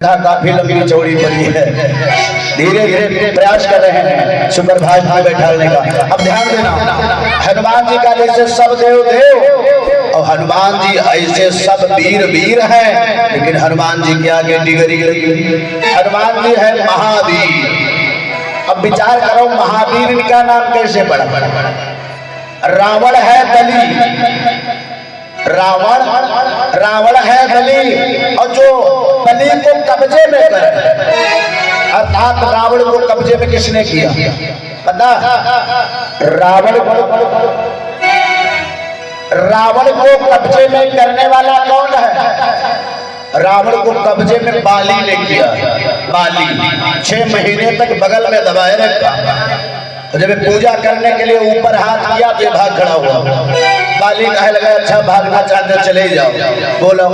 काफी लंबी चौड़ी पड़ी है। धीरे धीरे प्रयास कर रहे हैं सुपरफास्ट में बैठाने का। अब ध्यान देना, हनुमान जी का जैसे सब देव देव और हनुमान जी ऐसे सब वीर वीर हैं, लेकिन हनुमान जी के आगे डिगरी लगी। हनुमान जी है महावीर। अब विचार करो महावीर का नाम कैसे पड़ा। रावण है बलि, रावण है बलि, और जो बलि को कब्जे में करे, अर्थात रावण को कब्जे में किसने किया पता? रावण को कब्जे में करने वाला कौन है? रावण को कब्जे में बाली ने किया। बाली 6 महीने तक बगल में दबाए रखा, जब पूजा करने के लिए ऊपर हाथ किया तो भाग खड़ा हुआ। बाली कहे लगा अच्छा भागना चाहते चले जाओ। बोला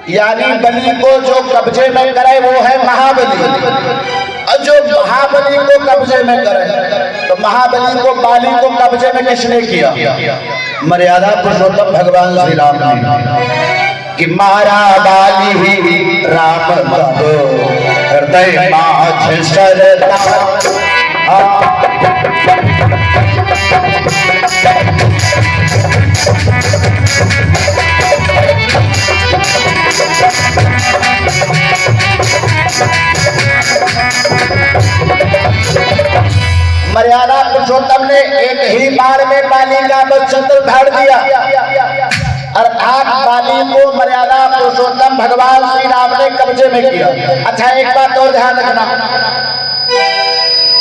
यानी बलि को जो कब्जे में करे वो है महाबली, और जो महाबली को कब्जे में करे तो महाबली को बाली को कब्जे में किसने किया? मर्यादा पुरुषोत्तम भगवान श्री राम ने कि मारा बाली ही राम कहो हृदय माझ सरदा। मर्यादा पुरुषोत्तम ने एक ही बार में बाली का बच्चंद्र फाड़ दिया, अर्थात बाली को मर्यादा पुरुषोत्तम भगवान श्री राम ने कब्जे में किया। अच्छा एक बात और ध्यान रखना,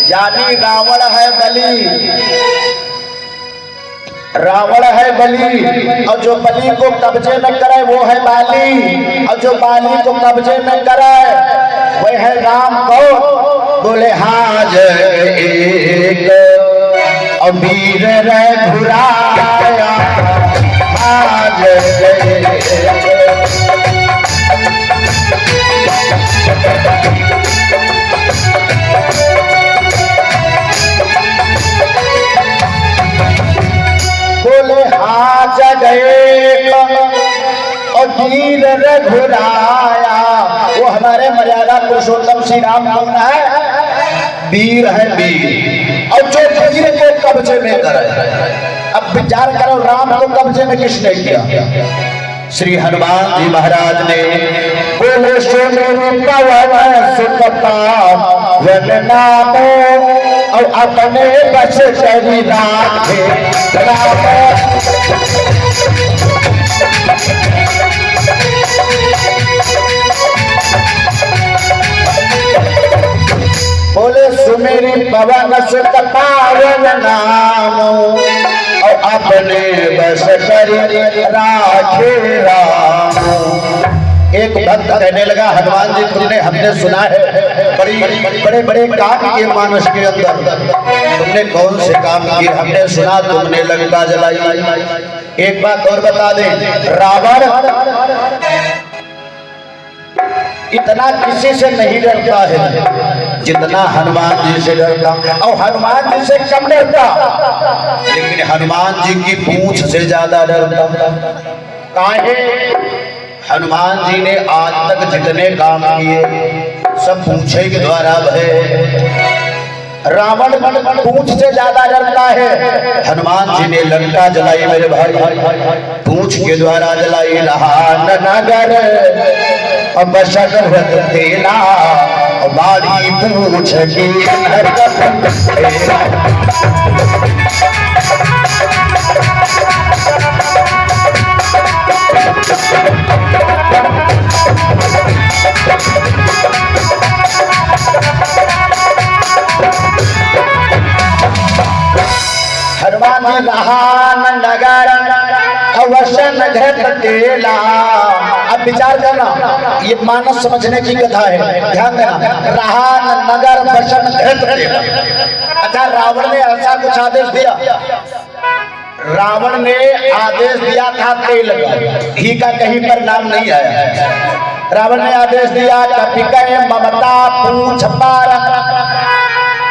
यानी रावण है बलि, और जो बलि को कब्जे में करे वो है बाली, और जो बाली को कब्जे में करे वह है राम। को बोले हाज एक और वीर रघुराया, हाज बोले हाज गए और वीर रघुराया। वो हमारे मर्यादा पुरुषोत्तम श्री राम कौन है? वीर है वीर, और जो वीर को कब्जे में करे। अब विचार करो राम को कब्जे में किसने किया? श्री हनुमान जी महाराज ने। बोले और अपने बस करी राखे बोले सुमेरी पवन सुत पावन नाम, और अपने बस करी राखे राम। एक भक्त कहने लगा हनुमान जी हमने सुना है बड़े बड़े काम किए मानस के अंदर, तुमने कौन से काम किए? हमने सुना तुमने लंका जलाई। एक बात और बता दे, रावण इतना किसी से नहीं डरता है जितना हनुमान जी से डरता, और हनुमान जी से कम डरता, लेकिन हनुमान जी की पूंछ से ज्यादा डरता। काहे? हनुमान जी ने आज तक जितने काम किए सब पूंछे के द्वारा भये। रावण पूंछ से ज्यादा डरता है, हनुमान जी ने लंका जलाई मेरे भाई, पूंछ के द्वारा जलाई। लहान नगर और बशर तेला और बाड़ी पूंछ की हनुमान जी लहान नगर अवसन घट तेला। अब विचार करना, ये मानस समझने की कथा है, ध्यान देना। लहान नगर वसन घट तेला। अच्छा रावण ने ऐसा कुछ आदेश दिया? रावण ने आदेश दिया था तेल का, घी का कहीं पर नाम नहीं आया। रावण ने आदेश दिया कपिकय ममता पूछ पार,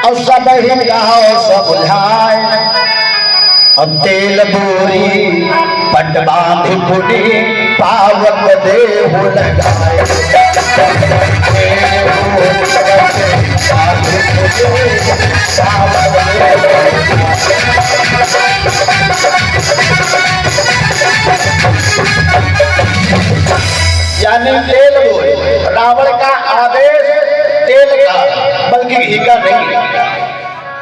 और सब ही गाओ सब बुझाए। अब तेल बोरी पट बांध पुनी पावक देहु लगाए यानी तेल बोरी रावण का आदेश तेल का बल्कि घी का नहीं।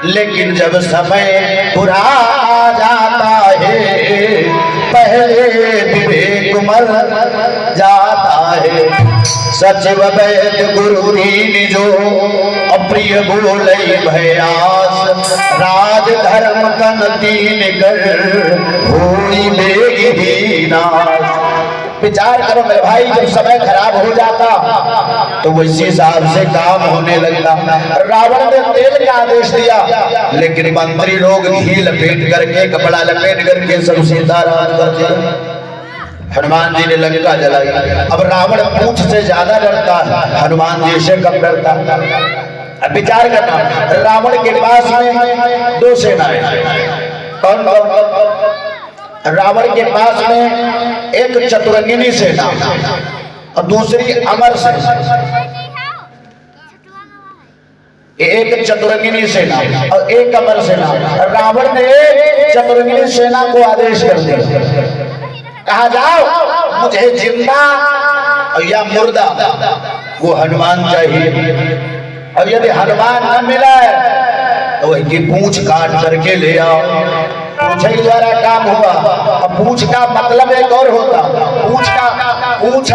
लेकिन जब समय बुरा आ जाता है पहले विवेक मर जाता है। सचिव वैद गुरु दीन जो अप्रिय बोले भयास राज धर्म कन तीन कर होई बेगी नाश। विचार करो मेरे भाई, जब समय खराब हो जाता तो उसी हिसाब से काम होने लगता। रावण ने तेल का आदेश दिया लेकिन मंत्री लोग घी लपेट करके कपड़ा लपेट करके सब सीताराम कर दिया। हनुमान जी ने लंका जलाई। अब रावण पूंछ से ज्यादा डरता है, हनुमान जी से कम डरता। अब विचार करना, रावण के पास में दो सेनाएं। कौन कौन? रावण के पास में एक चतुरंगिनी सेना और दूसरी अमर सेना। एक चतुरंगिनी सेना और एक अमर सेना। रावण ने चतुरंगिनी सेना को आदेश कर दिया, कहा जाओ मुझे जिंदा या मुर्दा वो हनुमान चाहिए, और यदि हनुमान न मिला तो इनकी पूंछ काट करके ले आओ। पूछ ही द्वारा काम हुआ। अब पूछ का मतलब एक और होता, पूछ का पूछ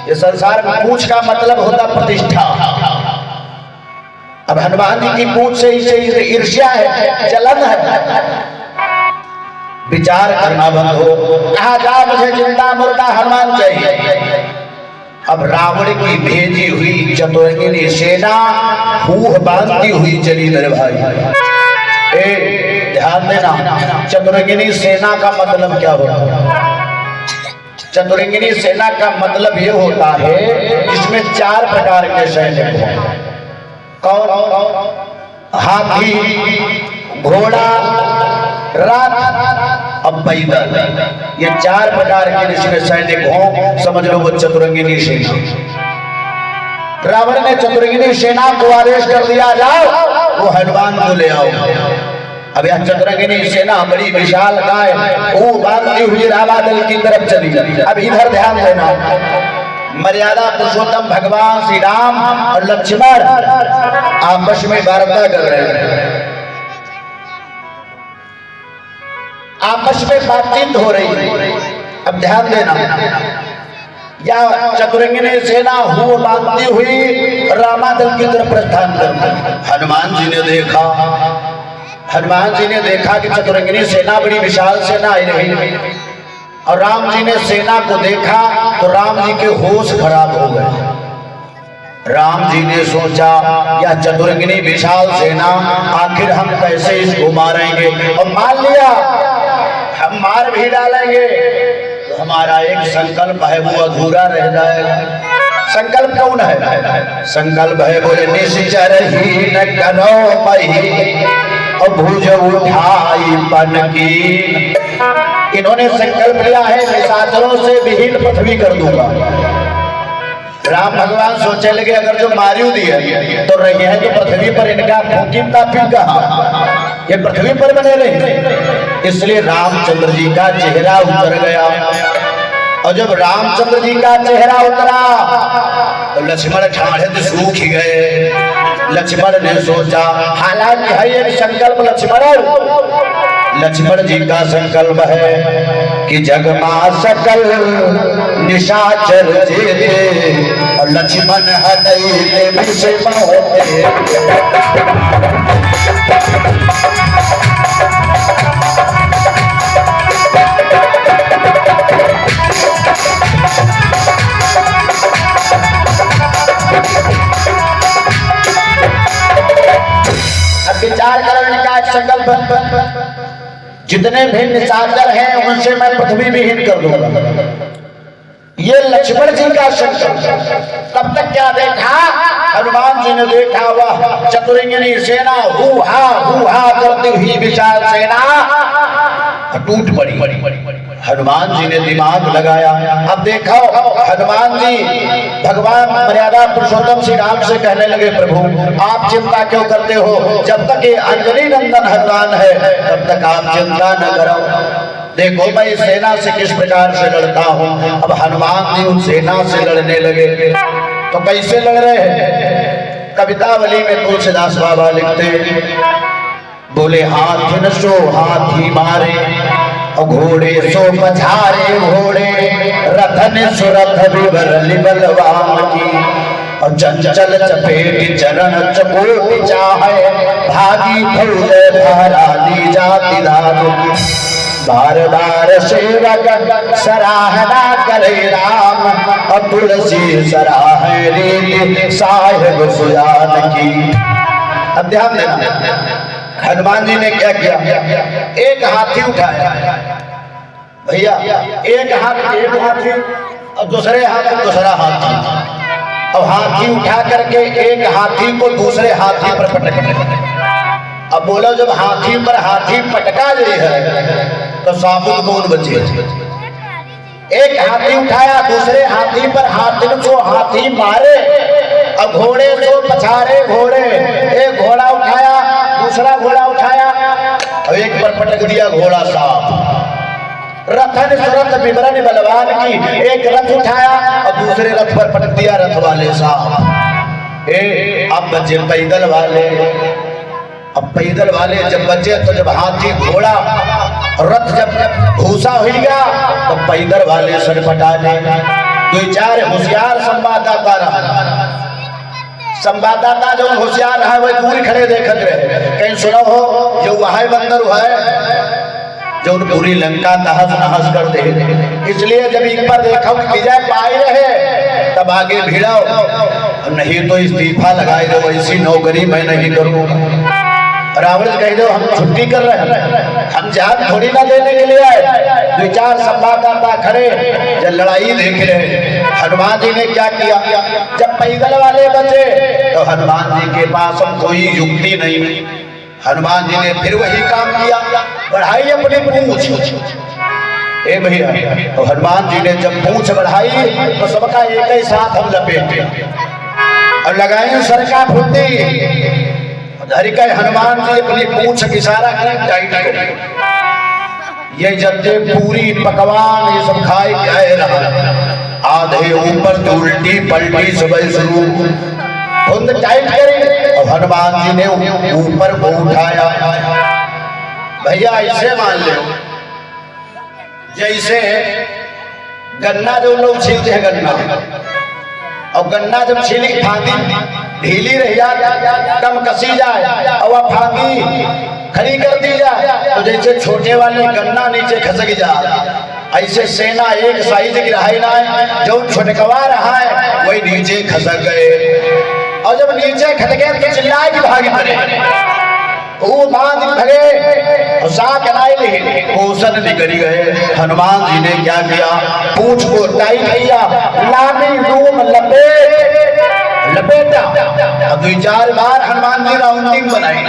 ये संसार में पूछ का मतलब होता प्रतिष्ठा। अब हनुमान जी की पूछ से ही ईर्ष्या है, जलन है। विचार करना बंद हो, कहा जा मुझे जिंदा मुर्दा हनुमान चाहिए। अब रावण की भेजी हुई चतुरंगिनी सेना फूह बांधती हुई चली मेरे भाई। ध्यान देना, चतुरंगिनी सेना का मतलब क्या होता है? चतुरंगिनी सेना का मतलब ये होता है जिसमें 4 प्रकार के सैनिक हों। कौन? हाथी, घोड़ा, रथ और पैदल। ये 4 प्रकार के जिसमें सैनिक हों, समझ लो वो चतुरंगिनी सेना। रावण ने चतुरंगिनी सेना को आदेश कर दिया, जाओ वो हनुमान को ले आओ। अब यह चतुरंगिनी सेना बड़ी विशाल गाय वो बांधती हुई रामादल की तरफ चली। अब इधर ध्यान देना, मर्यादा पुरुषोत्तम भगवान श्री राम और लक्ष्मण आपस में वार्ता कर रहे हैं, आपस में बातचीत हो रही है। अब ध्यान देना, या चतुरंगिनी सेना हो बांधती हुई रामादल की तरफ प्रस्थान करती। हनुमान जी ने देखा कि चतुरंगिनी सेना बड़ी विशाल सेना आई रही, और राम जी ने सेना को देखा तो राम जी के होश खराब हो गए। राम जी ने सोचा यह चतुरंगिनी विशाल सेना आखिर हम कैसे इसको मारेंगे, और मान लिया हम मार भी डालेंगे तो हमारा एक संकल्प है वो अधूरा रह जाएगा। संकल्प कौन है? संकल्प है बोले निश्चर ही न करो मही और भुज उठाई पन की। इन्होंने संकल्प लिया है निशाचरों से विहीन पृथ्वी कर दूंगा। राम भगवान सोचे लगे अगर जो मारियो दिया तो रही है तो पृथ्वी पर इनका फूकीमता फिर कहा, ये पृथ्वी पर बने रहे। इसलिए रामचंद्र जी का चेहरा उतर गया, और जब रामचंद्र जी का चेहरा उतरा तो लक्ष्मण ठाढ़ सूख गए। लक्ष्मण ने सोचा, हालांकि है एक संकल्प लक्ष्मण जी का संकल्प है कि जगमा सकल निशाचर जेते, और लक्ष्मण हटैले विषय होते। विचार करो इनका संकल्प, जितने भी निशाचर हैं उनसे मैं पृथ्वी विहीन कर दूंगा। ये लक्ष्मण जी का संकल्प। तब तक क्या देखा हनुमान जी ने देखा वह चतुरंगिनी सेना हू हा करती हुई विशाल सेना टूट पड़ी। हनुमान जी ने दिमाग लगाया। अब देखो हनुमान जी भगवान मर्यादा पुरुषोत्तम श्री राम से कहने लगे, प्रभु आप चिंता क्यों करते हो, जब तक ये अंजनी नंदन हनुमान है तब तक आप चिंता न करो। देखो मैं इस सेना से किस प्रकार से लड़ता हूँ। अब हनुमान जी उस सेना से लड़ने लगे। तो कैसे लड़ रहे हैं? कवितावली में तुलसीदास बाबा लिखते, बोले हाथी न सो हाथी मारे, घोड़े सो पछारे घोड़े, रथन सुरथ विवर बलवान की, और चंचल चपेट चरण चकोट चाहे, भागी फौज धारा दी जाति दादू की, बार बार सेवक सराहना करे राम, और तुलसी सराहे रीति साहिब सुजान की। अब ध्यान देना हनुमान जी ने क्या किया, एक हाथी उठाया भैया, एक हाथी और दूसरे हाथ दूसरा हाथी, और हाथी उठा करके एक हाथी को दूसरे हाथी पर पटक। अब बोलो जब हाथी पर हाथी पटका गई है तो साबुत कौन बचे? एक हाथी उठाया दूसरे हाथी पर हाथी को हाथी मारे, अब घोड़े को पछारे घोड़े, एक घोड़ा उठाया दूसरा घोड़ा उठाया और एक पर पटक दिया घोड़ा साफ। रथन सुरथ विवरण बलवान की, एक रथ उठाया और दूसरे रथ पर पटक दिया रथ वाले साहब। अब बचे पैदल वाले। अब पैदल वाले जब बचे तो जब हाथी घोड़ा रथ जब घूसा हो गया तो पैदल वाले सरपटा ले। दो चार होशियार संवाददाता रहा, संवाददाता जो होशियार है वह दूर खड़े देखते रहे, कहीं सुनो हो जो वहां बंदर है जो पूरी लंका तहस नहस कर दे। इसलिए जब एक बार देखो कि विजय पाए रहे तब आगे भिड़ो, नहीं तो इस्तीफा लगाए दो, ऐसी नौकरी मैं नहीं करूंगा। रावण कह दो हम छुट्टी कर रहे हैं, हम जान थोड़ी ना देने के लिए आए। दो चार संवाददाता खड़े जब लड़ाई देख रहे। हनुमान जी ने क्या किया, जब पैदल वाले बचे तो हनुमान जी के पास अब कोई युक्ति नहीं। हनुमान जी ने फिर वही काम किया, बढ़ाई अपनी पूंछ। ए भैया, तो हनुमान जी ने जब पूंछ बढ़ाई तो सबका एक ही साथ हम लपेटे और लगाए सर का फुंदी। धरिका हनुमान जी अपनी पूंछ की इशारा करें टाइट करें। ये जत्ते पूरी पकवान ये सब खाए क्या रहा, आधे ऊपर तो उल्टी पलटी सुबह शुरू खुद टाइट करें। और हनुमान जी ने ऊपर को उठाया। भैया ऐसे मान ले जैसे गन्ना जो लोग छीलते हैं गन्ना, और गन्ना जब छीली फांदी ढीली रह जाए कम कसी जाए और वह फांदी खड़ी कर दी जाए तो जैसे छोटे वाले गन्ना नीचे खसक जाए, ऐसे सेना एक साइज की रहाई ना है, जो छुटकवा रहा है वही नीचे खसक गए। और जब नीचे खस गए तो चिल्लाए की भागी पड़े, वो बांध भगे और साथ कौशन निकल गए। हनुमान जी ने क्या किया, पूंछ को टाइट किया, लामी रूम लपेटा। अब 2-4 बार हनुमान जी राउंडिंग बनाई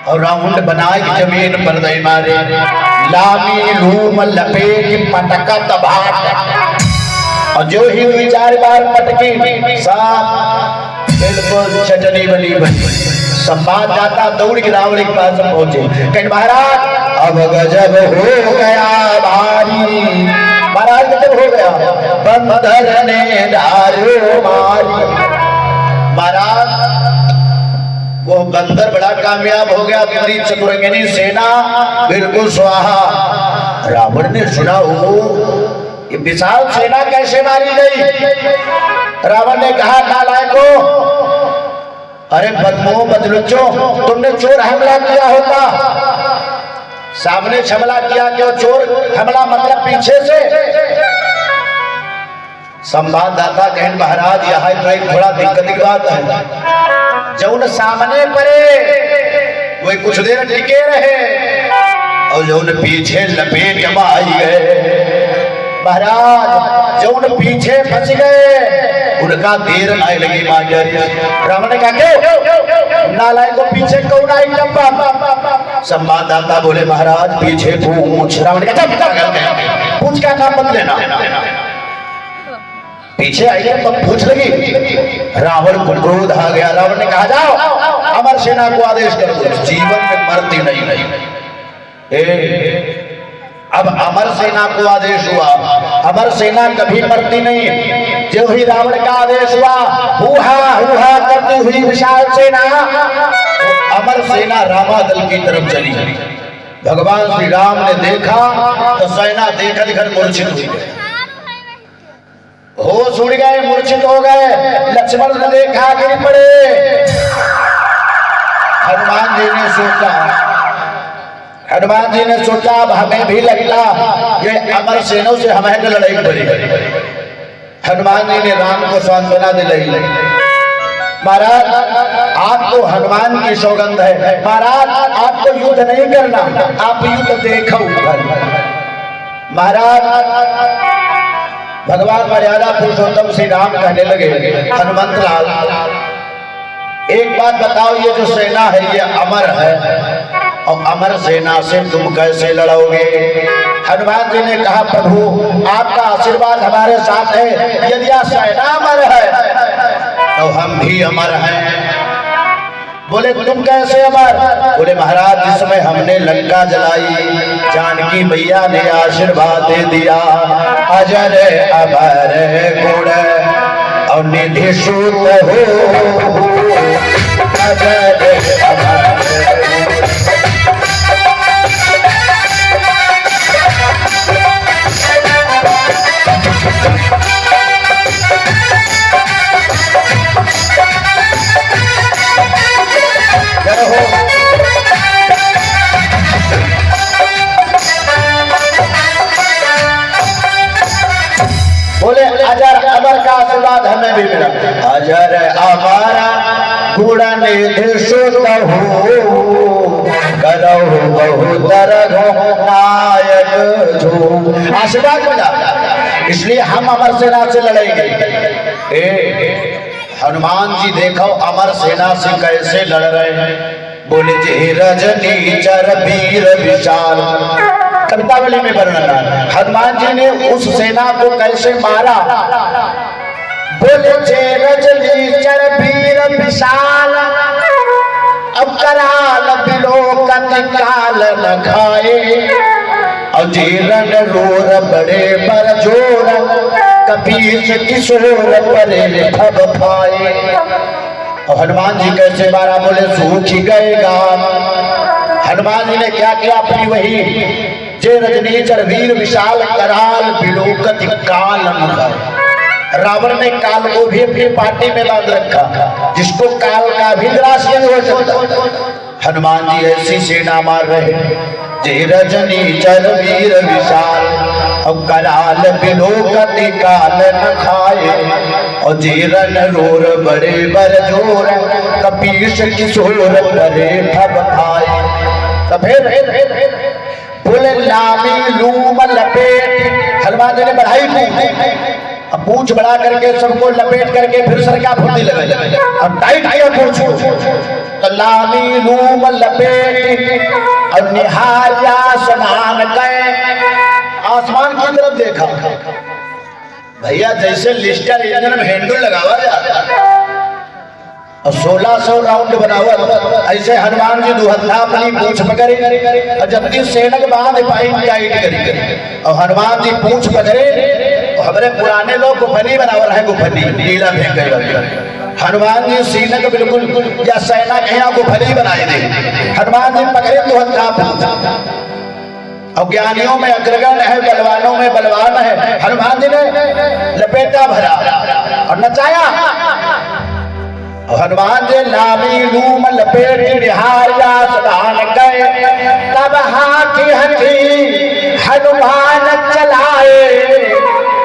और राउंड बनाई जमीन पर दे मारे। लामी रूम लपेट पटका तबाट, और जो ही 2-4 बार पटकी साफ बिल्कुल चटनी बनी। संवाददाता दौड़ के रावण के पास पहुंचे, कहीं महाराज अब गजब हो गया भारी। महाराज गजब हो गया, बंदर ने दारू मारी। महाराज वो बंदर बड़ा कामयाब हो गया, पूरी चतुरंगिनी सेना बिल्कुल स्वाहा। रावण ने सुना हो ये विशाल सेना कैसे मारी गई। रावण ने कहा नालायको, अरे बदमो बदलुचो, तुमने चोर हमला किया होता, सामने हमला किया क्यों, चोर हमला मतलब पीछे से। संवाददाता कहें महाराज यहाँ तो एक थोड़ा दिक्कत की बात है, जौन सामने पड़े वही कुछ देर टिके रहे और जौन पीछे लपेट में आई गए। महाराज जौन पीछे फंस गए उनका देर आए लगी मांझर। रावण ने कहा क्यों नालायक को पीछे कौन आई चंपा? संवाददाता बोले महाराज पीछे पूछ। रावण ने कहा पूछ क्या काम मत लेना, पीछे आई है तो पूछ लगी। रावण को क्रोध आ गया। रावण ने कहा जाओ अमर सेना को आदेश कर दो, जीवन में मरती नहीं। अब अमर सेना को आदेश हुआ, अमर सेना कभी मरती नहीं। जो ही रावण का आदेश हुआ हुआ करती हुई विशाल सेना, अमर सेना रामादल की तरफ चली। भगवान श्री राम ने देखा तो सेना देखा दिखर मूर्छित हुई, होश उड़ गए, मूर्छित हो गए। लक्ष्मण ने देखा गिर पड़े। हनुमान जी ने सोचा अब हमें भी लगता ये अमर सेनों से हमें लड़ाई पड़ी। हनुमान जी ने राम को सांत्वना दिलाई। महाराज आपको हनुमान की सौगंध है, महाराज आपको युद्ध नहीं करना, आप युद्ध देखो। महाराज भगवान मर्यादा पुरुषोत्तम श्री राम कहने लगे हनुमंत लाल एक बात बताओ, ये जो सेना है ये अमर है और अमर सेना से तुम कैसे लड़ोगे? हनुमान जी ने कहा प्रभु आपका आशीर्वाद हमारे साथ है, यदि यह सेना अमर है तो हम भी अमर हैं। बोले तुम कैसे अमर? बोले महाराज जिस समय हमने लंका जलाई जानकी मैया ने आशीर्वाद दे दिया, अजर अमर गुण और निधि सूत हो, अजर अमर। बोले अजर अमर का आशीर्वाद हमें भी मिला, अजर अमर गुण निधि सूत हो, करहु बहुतर नायक जो। आशीर्वाद मिला इसलिए हम अमर सेना से लड़ेंगे। हनुमान जी देखो अमर सेना से कैसे लड़ रहे हैं। बोले जे रजनी चर वीर विशाल, कवितावली में वर्णन है हनुमान जी ने उस सेना को कैसे मारा। बोले जे रजनी चर वीर विशाल, अब कराल बिलोकत काल न खाए, और जीरन रोर बड़े पर जोर, कपीस किशोर परे भव भाए। और हनुमान जी कैसे मारा? बोले सूख गए गान। हनुमान जी ने क्या किया? अपनी वही जे रजनीचर वीर विशाल कराल बिलोकत काल न खाए। रावण ने काल को भी अपनी पार्टी में बांध रखा, जिसको काल का भी ग्रास नहीं हो सकता। हनुमान जी ऐसी सेना मार रहे, जे रजनीचर वीर विशाल, और कराल बिलोकत काल न खाए, और जीरन रोर बड़े बर जोर, कपीस किशोर परे भव भाए। तो फिर बोले लामी लूम लपेट। हनुमान जी ने बढ़ाई पूछ, अब पूछ बढ़ा करके सबको लपेट करके फिर सर का फुर्ती लगे, अब टाइट किया पूछ तो लामी लूम लपेट, और निहारिया समान गए, आसमान की तरफ देखा। भैया जैसे लिस्टर इंजन में हैंडल लगावा जाता और 1600 राउंड बना हुआ, ऐसे हनुमान जी दुहत्था अपनी पूछ पकड़े और जबकि सेनक बांध पाई टाइट करी, और हनुमान जी पूछ पकड़े। हमारे पुराने लोग गुफनी बनावर है, गुफनी नीला फेंक गए। हनुमान जी सीनक बिल्कुल या सेना कहीं गुफनी बनाए दे। हनुमान जी पकड़े दुहत्था पूछ, और ज्ञानियों में अग्रगण है, बलवानों में बलवान है। हनुमान जी ने लपेटा भरा और नचाया। हनुमान जी लामी लूम लपेट निहारिया सदान गए, तब हाथी हथी हनुमान चलाए।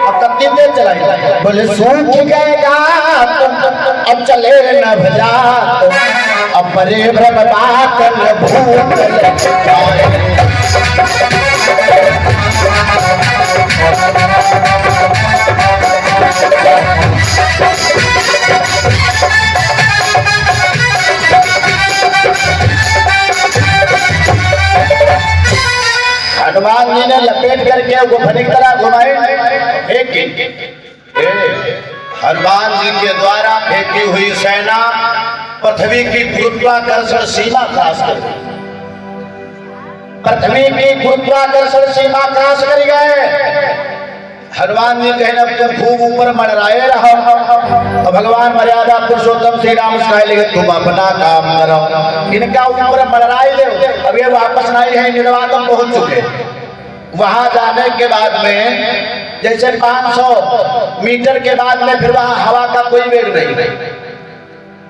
अब तब कितने चलाए? बोले सूख गएगा अब चले न भजा, अब परे भ्रम बात न भूत लग हनुमान जी ने लपेट करके गुफनी की तरह घुमाई। एक हनुमान जी के द्वारा फेंकी हुई सेना पृथ्वी की गुरुत्वाकर्षण सीमा क्रॉस कर गई। पृथ्वी की गुरुत्वाकर्षण सीमा क्रॉस कर गए। हनुमान जी कहने अब तुम खूब ऊपर मंडराए रहो। तो भगवान मर्यादा पुरुषोत्तम श्री राम कहे लगे तुम अपना काम करो, इनका ऊपर मंडराए दो। अब ये वापस नहीं है, निर्वातम पहुंच चुके। वहां जाने के बाद में जैसे 500 मीटर के बाद में फिर वहां हवा का कोई वेग नहीं,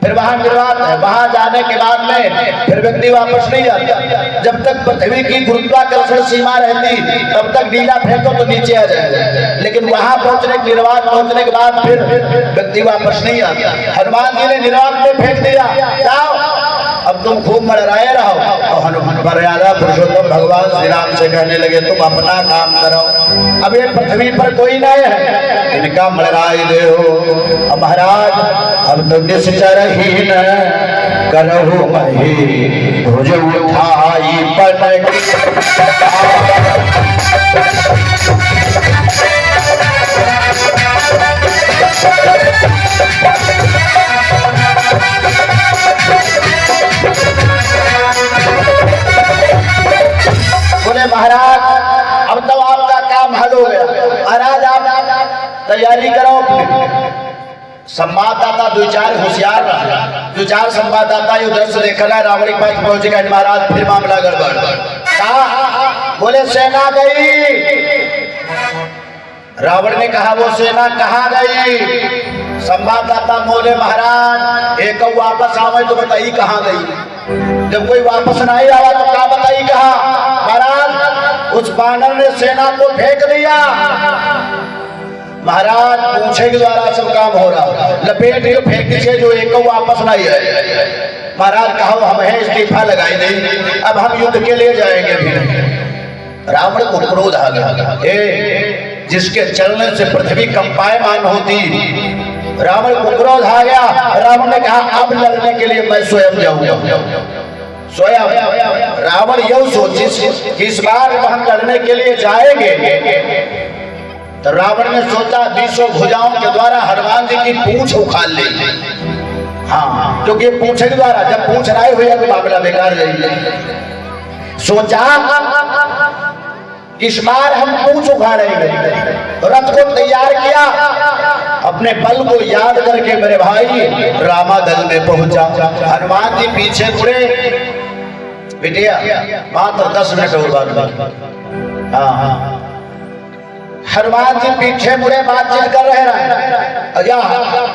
फिर वहां निर्वात है। वहां जाने के बाद में फिर व्यक्ति वापस नहीं जाता। जब तक पृथ्वी की गुरुत्वाकर्षण सीमा रहती तब तक डीला फेंको तो नीचे आ जाएगा, लेकिन वहां पहुंचने निर्वात पहुंचने के बाद फिर व्यक्ति वापस नहीं आता। हनुमान जी ने निर्वात में फेंक दिया, जाओ अब तुम खूब मरराए रहो। और हनुमान मर्यादा पुरुषोत्तम भगवान श्री राम से कहने लगे तुम अपना काम करो, अब ये पृथ्वी पर कोई नहीं है, इनका मरराए दो। अब महाराज अब तो निश्चर ही न करहु मही भुज उठाई पटक। बोले महाराज अब तो आपका काम हल हो गया, महाराज आप तैयारी करो। संवाददाता दो चार होशियार रहा, दो चार संवाददाता ये दृश्य देखना रावण के पास पहुंचेगा, महाराज फिर मामला गड़बड़। कहा बोले सेना गई। रावण ने कहा वो सेना कहाँ गई? संवाददाता बोले महाराज एक वापस आवे तो बताइए कहाँ गई। जब कोई वापस नहीं आवा तो क्या बताइए कहा? महाराज उस बानर ने सेना को फेंक दिया। महाराज पूछे के द्वारा सब काम हो रहा, लपेट के फेंक से जो एक वापस नहीं है। महाराज कहो हम है इस्तीफा लगाई नहीं, अब हम युद्ध के लिए जाएंगे भी नहीं। रावण को क्रोध आ गया, जिसके चलने से पृथ्वी कंपायमान होती। रावण को क्रोध आ गया। रावण ने कहा अब लड़ने के लिए मैं स्वयं जाऊंगा। स्वयं रावण यह सोची कि इस बार हम लड़ने के लिए जाएंगे। तो रावण ने सोचा 20 भुजाओं के द्वारा हनुमान जी की पूंछ उखाड़ ली। हाँ, क्योंकि पूंछ के द्वारा जब पूंछ राय हुई तो मामला बेकार जाएगी। सोचा इस बार हम पूंछ उखाड़ेंगे। रथ को तैयार किया, अपने बल को याद करके मेरे भाई रामादल में पहुंचा। हनुमान जी पीछे मुड़े, बिटिया मात्र 10 मिनट और बात। हाँ, हनुमान जी पीछे मुड़े बातचीत कर रहे हैं।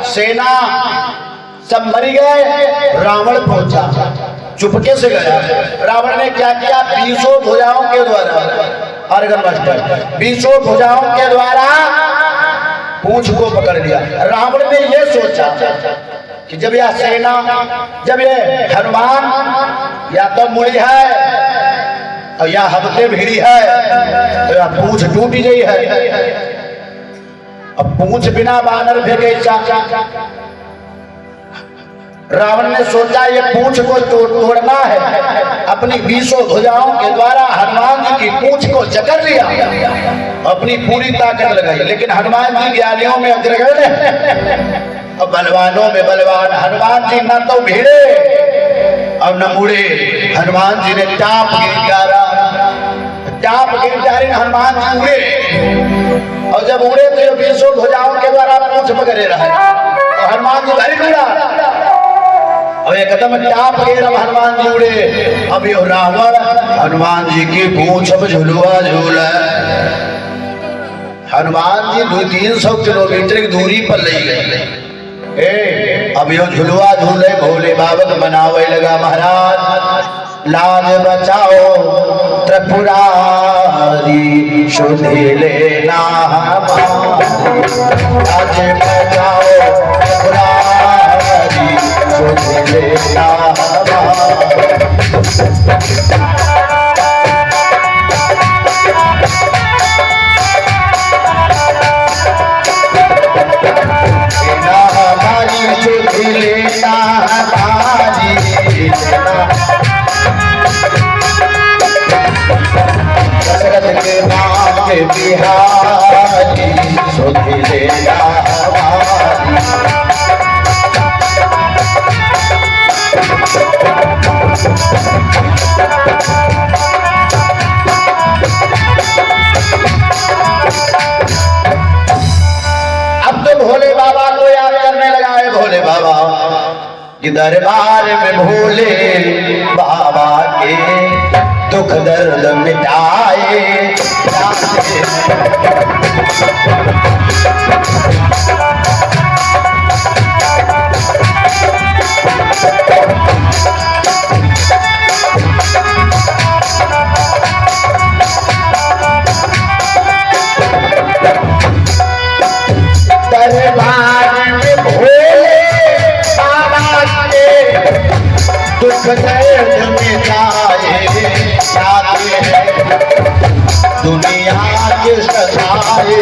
सेना सब मरी गए, रावण पहुंचा, चुपके से गया। रावण ने क्या किया? 20 भुजाओं के द्वारा 20 भुजाओं के द्वारा पूंछ को पकड़ लिया। रावण ने यह सोचा कि जब यह सेना, जब ये हनुमान या तो मुड़ी है और या हबते भिड़ी है तो या पूंछ टूट गई है। अब पूंछ बिना बानर फेंके। रावण ने सोचा ये पूंछ को तोड़ना है। अपनी 20 भुजाओं के द्वारा हनुमान जी की पूंछ को जकड़ लिया, अपनी पूरी ताकत लगाई। लेकिन हनुमान जी ज्ञानियों में अग्रगण्य और बलवानों में बलवान। हनुमान जी न तो भिड़े और न मुड़े। हनुमान जी ने टाप गिरधारी हनुमान जी उड़े, और जब उड़े तो ये 20 भुजाओं के द्वारा पूंछ पकड़े रहे और हनुमान जी भारी उड़ा और एकदम टाप गिर हनुमान जी उड़े। अब ये रावण हनुमान जी की पूंछ अब झुलवा झूला। हनुमान जी 200-300 किलोमीटर की दूरी पर ले गए। अब यो झुलवा झूले भोले बाबा को मनावे लगा। महाराज लाज बचाओ त्रिपुरारी शुद्धि लेना, लाज बचाओ त्रिपुरारी शुद्धि लेना। दशरथ भोले बाबा कि दरबार में भोले बाबा के दुख दर्द मिटाए दरबार में भोले बाबा के दुख दर्द मिटाए जाते हैं दुनिया के सताए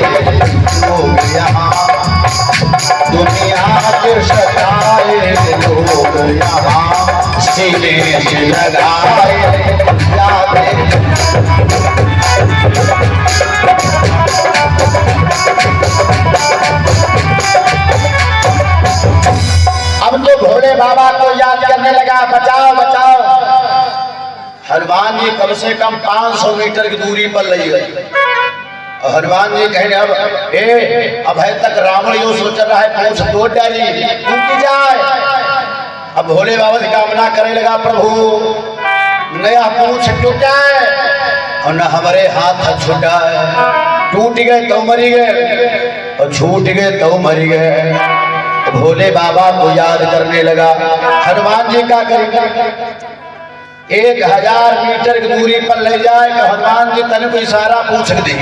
लोग यहाँ दुनिया के सताए लोग यहाँ सीने से लगाए जाते अब तो भोले बाबा को याद करने लगा, बचाओ बचाओ। हनुमान जी कम से कम 500 मीटर की दूरी पर ले गए। हनुमान जी कहने अब है तक रावण यूं सोच रहा है पूछ तोड़ डाली टूटी जाए। अब भोले बाबा की कामना करने लगा, प्रभु नया पूछ टूट जाए और न हमारे हाथ छूटा है, टूट गए तो मरी गए और छूट गए तो मरी गए। भोले बाबा को याद करने लगा। हनुमान जी का करेंगे 1000 मीटर की दूरी पर ले जाए तो हनुमान जी तन को इशारा पूछ दी।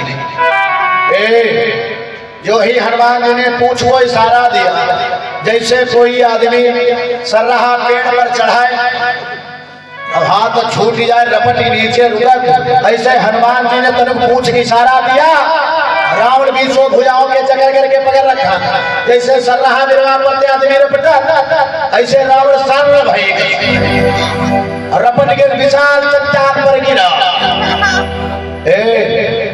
जो ही हनुमान जी ने पूछ को इशारा दिया, जैसे कोई आदमी सरहा पेड़ पर चढ़ाए अब हाथ तो छूट जाए रपट नीचे रुका, ऐसे हनुमान जी ने तन पूछ के इशारा दिया। रावण भी सो भुजाओं के चक्कर करके पकड़ रखा, जैसे सरहा निर्वाह करते आदमी रपटा ऐसे रावण सर्व भई रपट के विशाल चट्टान पर गिरा।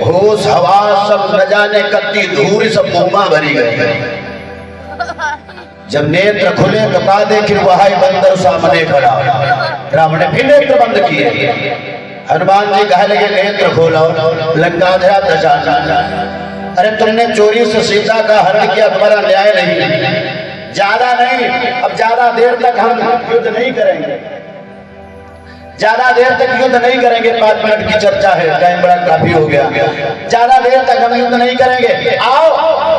होश हवा सब न जाने कत्ती धूल सब मुंह भरी गई। जब नेत्र खुले तो का देखिर वहां बंदर सामने खड़ा। रावण ने फिर नेत्र बंद किए। हनुमान जी कहे लगे नेत्र खोलो। लंकाधरा दशा, अरे तुमने चोरी से सीता का हरण किया, तुम्हारा न्याय नहीं, ज्यादा नहीं, अब ज्यादा देर तक हम युद्ध नहीं करेंगे, ज्यादा देर तक युद्ध नहीं करेंगे। 5 मिनट की चर्चा है, टाइम बड़ा काफी हो गया, ज्यादा देर तक हम युद्ध नहीं करेंगे। आओ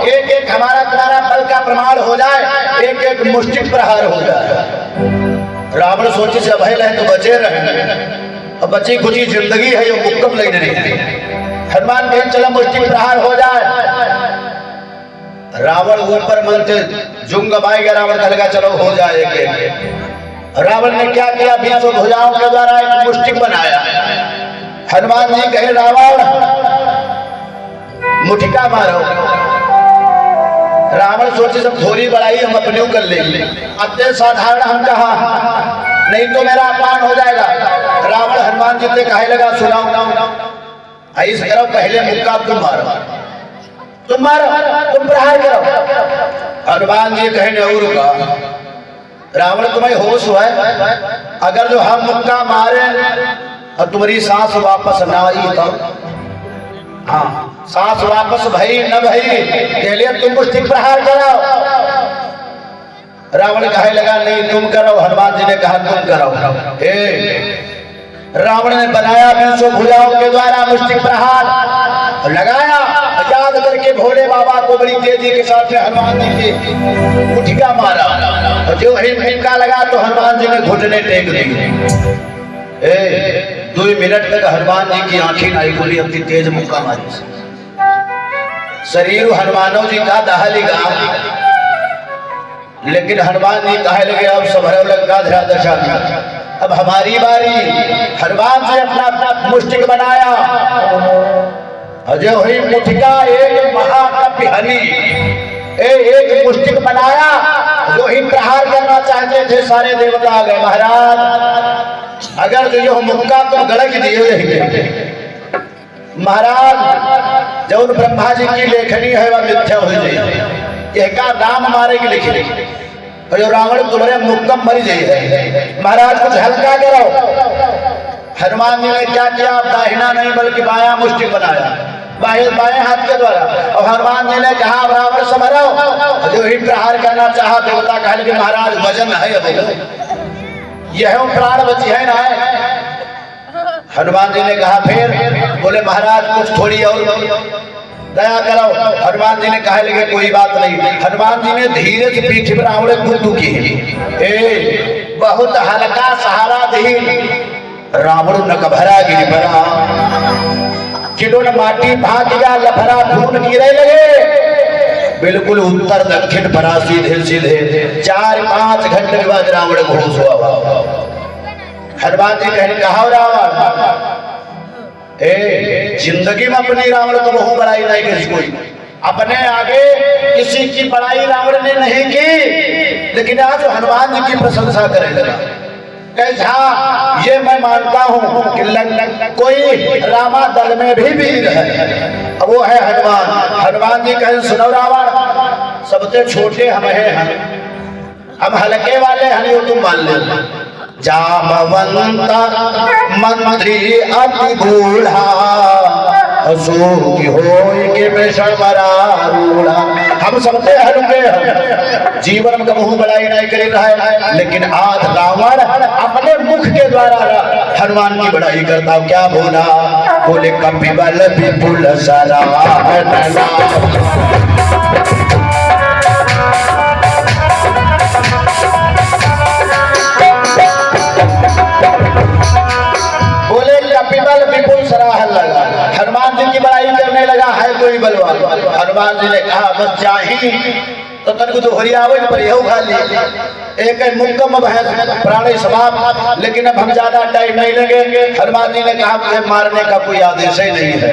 एक एक हमारा तुम्हारा बल का प्रमाण हो जाए, एक एक मुष्टिक प्रहार हो जाए। रावण सोचे से भय रहे तो बचे रहे, अब बची खुची जिंदगी है ये मुक्कम लेने नहीं। हनुमान कहें चलो मुष्टिक प्रहार हो जाए। रावण ऊपर मन से जुंग बाएगा, रावण का लगा चलो हो जाएगा। रावण ने क्या किया, 20 भुजाओं के द्वारा एक मुष्टिक बनाया। हनुमान जी कहे रावण मुठिका मारो। रावण सोचे सब थोड़ी बड़ाई हम अपने कर लेंगे, अत्य साधारण हम कहा, नहीं तो मेरा अपमान हो जाएगा। रावण हनुमान जी से कहे लगा सुनाओ ऐसा करो, पहले मुक्का तुम मारो, तुम मारो, तुम प्रहार करो। हनुमान जी कहने और का रावण तुम्हें होश हुआ है, अगर जो हम मुक्का मारे और तुम्हारी सांस वापस ना आई तो, हाँ सांस वापस भई न भई के लिए तुम मुष्टिक प्रहार कराओ। रावण कहे लगा नहीं तुम करो। हनुमान जी ने कहा तुम करो। रावण ने बनाया 20 भुजाओं के द्वारा मुष्टिक प्रहार लगाया, याद करके भोले बाबा को बड़ी तेजी के साथ हनुमान जी की मुठिका मारा और जो ही मुठिका लगा तो हनुमान जी ने घुटने टेक दी। 2 मिनट तक हनुमान जी की आंखें नहीं खुली, अपनी तेज मुक्का मारी। शरीर हनुमानों जी का दहलीगा, लेकिन हनुमान जी कहे लगे अब सब लंकाधरा दशा, अब हमारी बारी। हनुमान जी अपना मुष्टिक बनाया, जो ही मुठिका एक महाकपिहनी एक मुष्टिक बनाया, जो ही प्रहार करना चाहते थे सारे देवता आ गए। महाराज अगर जो मुक्का तो गड़क दिए महाराज, जो ब्रह्मा जी की लेखनी है वह मिथ्या हो जाए, यह का राम मारे की लिखी और जो रावण तुम्हारे मुक्कम मरी जाए। महाराज कुछ हल्का करो। हनुमान जी ने क्या किया, दाहिना नहीं बल्कि बाया मुष्टिक बनाया। बाएं हाथ के द्वारा। और हनुमान जी ने कहा रावण से मरो, जो ही प्रहार करना चाहा देवता कहले कि महाराज वजन है अब यह प्राण बची है ना। हनुमान जी ने कहा फिर बोले महाराज कुछ थोड़ी और दया करो। हनुमान जी ने कहा लगे कोई बात नहीं। हनुमान जी ने धीरे से पीठ पर आंवड़े गुद्दू की ए बहुत हल्का सहारा दी। रावण न कभरा गिर पड़ा, किडोन माटी भाग गया, लफड़ा खून गिरे लगे। बिल्कुल उत्तर दक्षिण परा सीधे सीधे 4-5 घंटे के बाद रावण घोष हुआ। हनुमान जी कहने कहा रावण जिंदगी में अपनी रावण को बहु बड़ाई नहीं की कोई, अपने आगे किसी की बड़ाई रावण ने नहीं की, लेकिन आज हनुमान जी की प्रशंसा करे लगा। कैसा ये मैं मानता हूँ कि कोई रामा दल में भी वीर है, वो है हनुमान। हनुमान जी कहें सुनो रावण, सबसे छोटे हम हैं, हम हल्के वाले हैं, वो तुम मान ले। जामवंत मंत्री अति बूढ़ा, अशोक होय के बेशर बरारूढ़ा। हम सबसे हल्के हैं, जीवन में कबहू बड़ाई नहीं करी रहा है, लेकिन आज रावण अपने मुख के द्वारा हनुमान की बड़ाई करता। क्या बोला? बोले कपिबल विपुल सराहना, विपुल सराहन लगा। हनुमान जी की बड़ाई करने लगा है कोई बलवान। हनुमान जी ने कहा बस चाही तो तन तो हरियावल पर यह खाली एक मुक्कम भैंस प्राणी समाप्त, लेकिन अब हम ज्यादा टाइम नहीं लगेंगे। हनुमान जी ने कहा मुझे मारने का कोई आदेश ही नहीं है,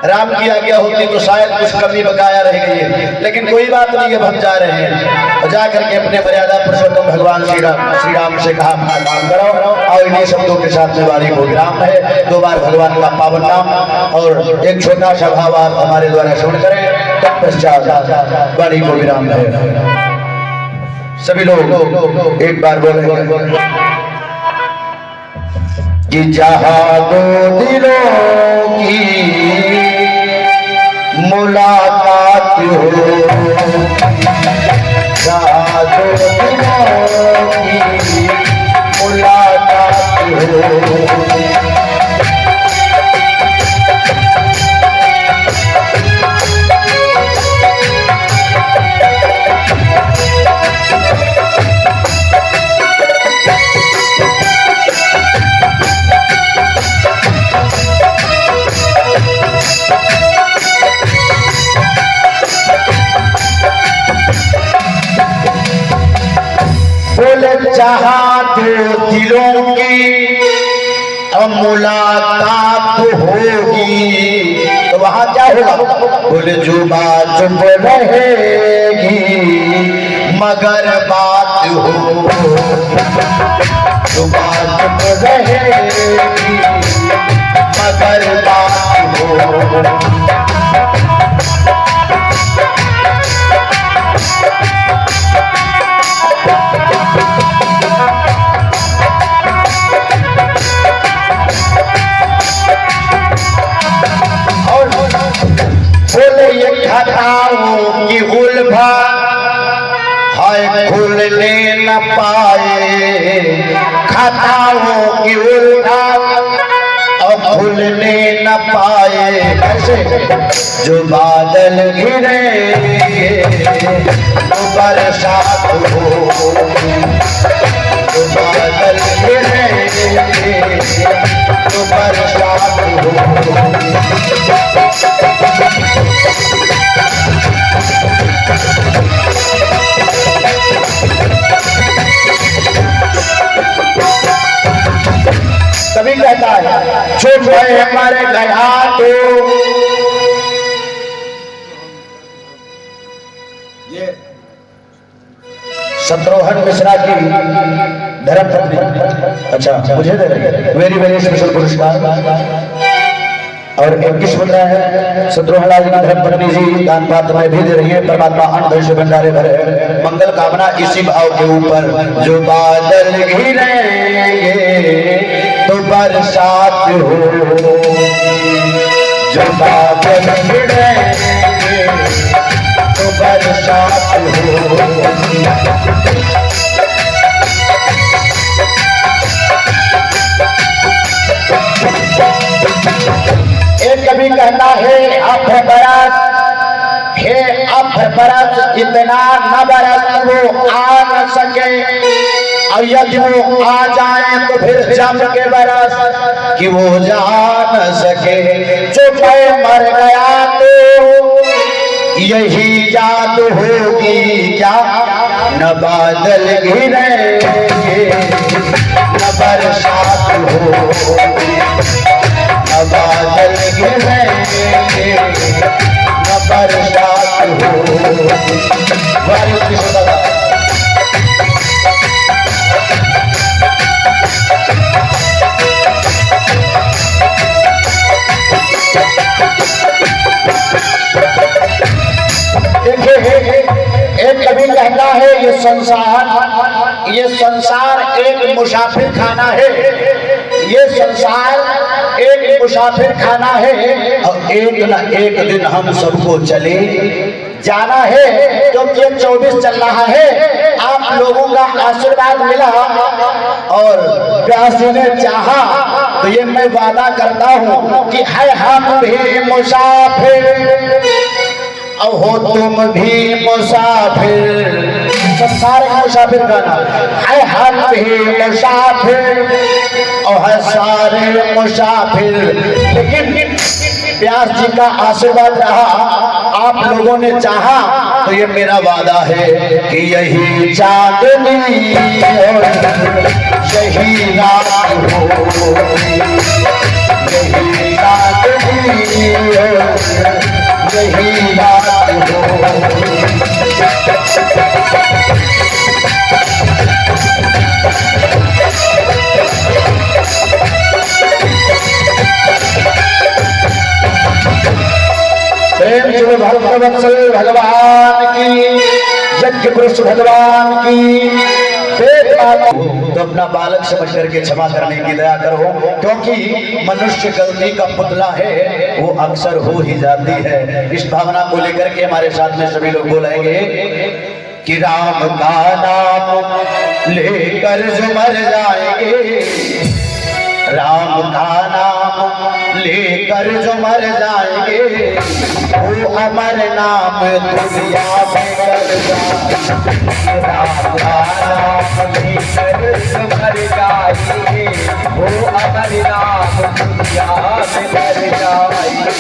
राम की आज्ञा होती तो शायद कुछ कमी बकाया रह गई है, लेकिन कोई बात नहीं, अब हम जा रहे हैं। जा करके अपने मर्यादा पुरुषोत्तम भगवान श्री राम से कहा अपना काम करो। और इन्हीं शब्दों के साथ में वाणी को विराम है। 2 बार भगवान का पावन नाम और एक छोटा सा भाव आप हमारे द्वारा श्रवण करें, तत्पश्चात वाणी को विराम है। सभी लोग एक बार बोलेंगे कि जहाँ दो दिलों की मुलाकात हो, जहाँ दो दिलों की मुलाकात हो, जहाँ दो दिलों की मुलाकात होगी तो वहां क्या होगा? बोले जुबा चुप रहेगी मगर बात हो, जुबा चुप रहेगी मगर बात हो। की उल्फा है खुलने न पाए, खताओं की उल्फा और खुलने न पाए। कैसे? जो बादल घिरेंगे तो बरसात हो, जो बादल घिरेंगे तो बरसात हो। कभी कहता है छूट गए हमारे गया तो ये शत्रुघ्न मिश्रा की धर्मपत्नी, अच्छा मुझे दे रही, वेरी वेरी स्पेशल पुरस्कार। और 21 बन रहा है शत्रुघ्न जी की धर्मपत्नी जी दान पात्र में भी दे रही है। परमात्मा अन्न से भंडारे भरे मंगल कामना इसी भाव के ऊपर। जो बादल घिरेंगे तो बरसात हो, जो बादल गिरेंगे तो बरसात होगी। एक कवि कहता है अब बरस, हे अब बरस इतना न बरस वो आ न सके, और यदि वो आ जाए तो फिर जम के बरस कि वो जा न सके। जो कोई मर गया तो यही जादू होगी क्या, न बादल घिरेंगे न बरसात होगी, न बादल घिरेंगे न बरसात होगी। एक कवि कहता है ये संसार एक मुसाफिर खाना है, ये संसार एक मुसाफिर खाना है, और एक न एक दिन हम सबको चले जाना है। क्योंकि 24 चल रहा है, आप लोगों का आशीर्वाद मिला और व्यास जी ने चाहा, तो ये मैं वादा करता हूँ कि है हम भी मुसाफिर और हो तुम भी मुसाफिर। संसार का मुसाफिर गाना है, हम भी मुसाफिर और है सारे मुसाफिर। लेकिन व्यास जी का आशीर्वाद रहा, आप लोगों ने चाहा, तो ये मेरा वादा है कि यही चांदनी यही रात हो, यही चांदनी यही रात हो। प्रेम से भक्तवत्सल भगवान की, यज्ञ पुरुष भगवान की। तो अपना बालक समझ करके क्षमा करने की दया करो, क्योंकि मनुष्य गलती का पुतला है, वो अक्सर हो ही जाती है। इस भावना को लेकर के हमारे साथ में सभी लोग बोलेंगे कि राम का नाम लेकर जो मर जाएंगे, राम का नाम लेकर जो मर जाएंगे, वो अमर नाम दुनिया में कर जाएंगे। राम का नाम लेकर जो मर जाएंगे, वो अमर नाम दुनिया में कर जाएंगे।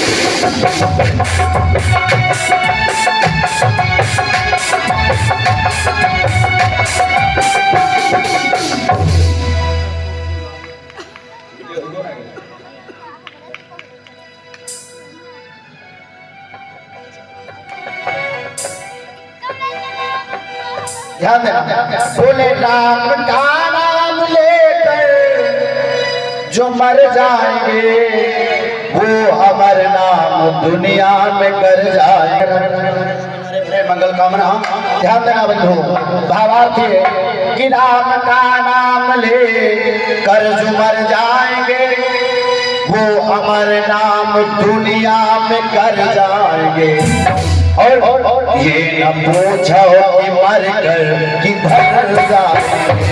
ध्यान देना, बोले राम का नाम लेकर जो मर जाएंगे, वो अमर नाम दुनिया में कर जाएंगे। मंगल कामना ध्यान देना बंधु, भावार्थ है कि राम का नाम लेकर जो मर जाएंगे, वो अमर नाम दुनिया में कर जाएंगे। और ये न पूछो कि मर कर किधर जाएंगे,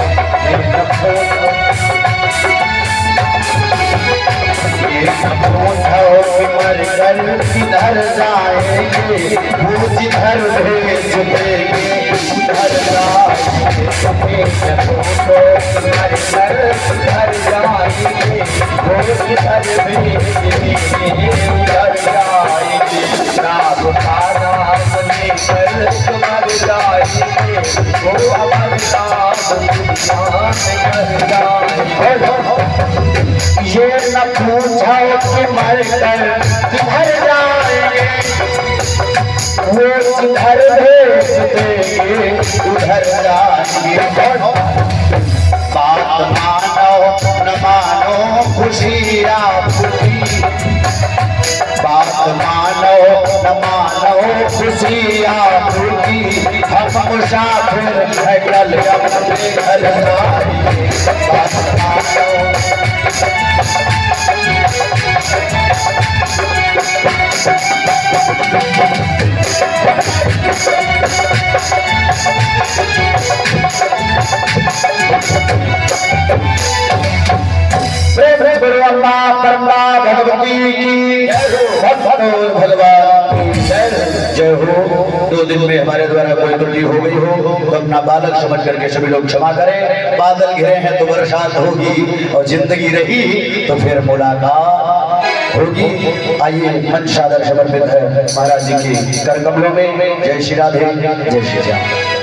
ये न पूछो कि मर कर किधर जाएंगे, वो जिधर भेज देंगे उधर जाएंगे। न पूछो कि मर कर किधर जाएंगे, वो जिधर भेज देंगे उधर जाएंगे। राम का नाम लेकर मर जाएंगे, वो अमर नाम दुनिया में कर जाएंगे। ये न पूछो कि मर कर किधर जाएंगे, वो जिधर भेज देंगे उधर जाएंगे। बात मानो न मानो खुशी आपकी, बात मानो न मानो खुशी आपकी, हम मुसाफिर है कल अपने घर जाएंगे। बात मानो हमारे द्वारा कोई त्रुटि हो गई हो तो अपना बालक समझ करके सभी लोग क्षमा करें। बादल घिरे हैं तो बरसात होगी और जिंदगी रही तो फिर मुलाकात होगी। आइए मंच सादर समर्पित है महाराज जी की कर कमलों में। जय श्री राधे, जय श्री राम।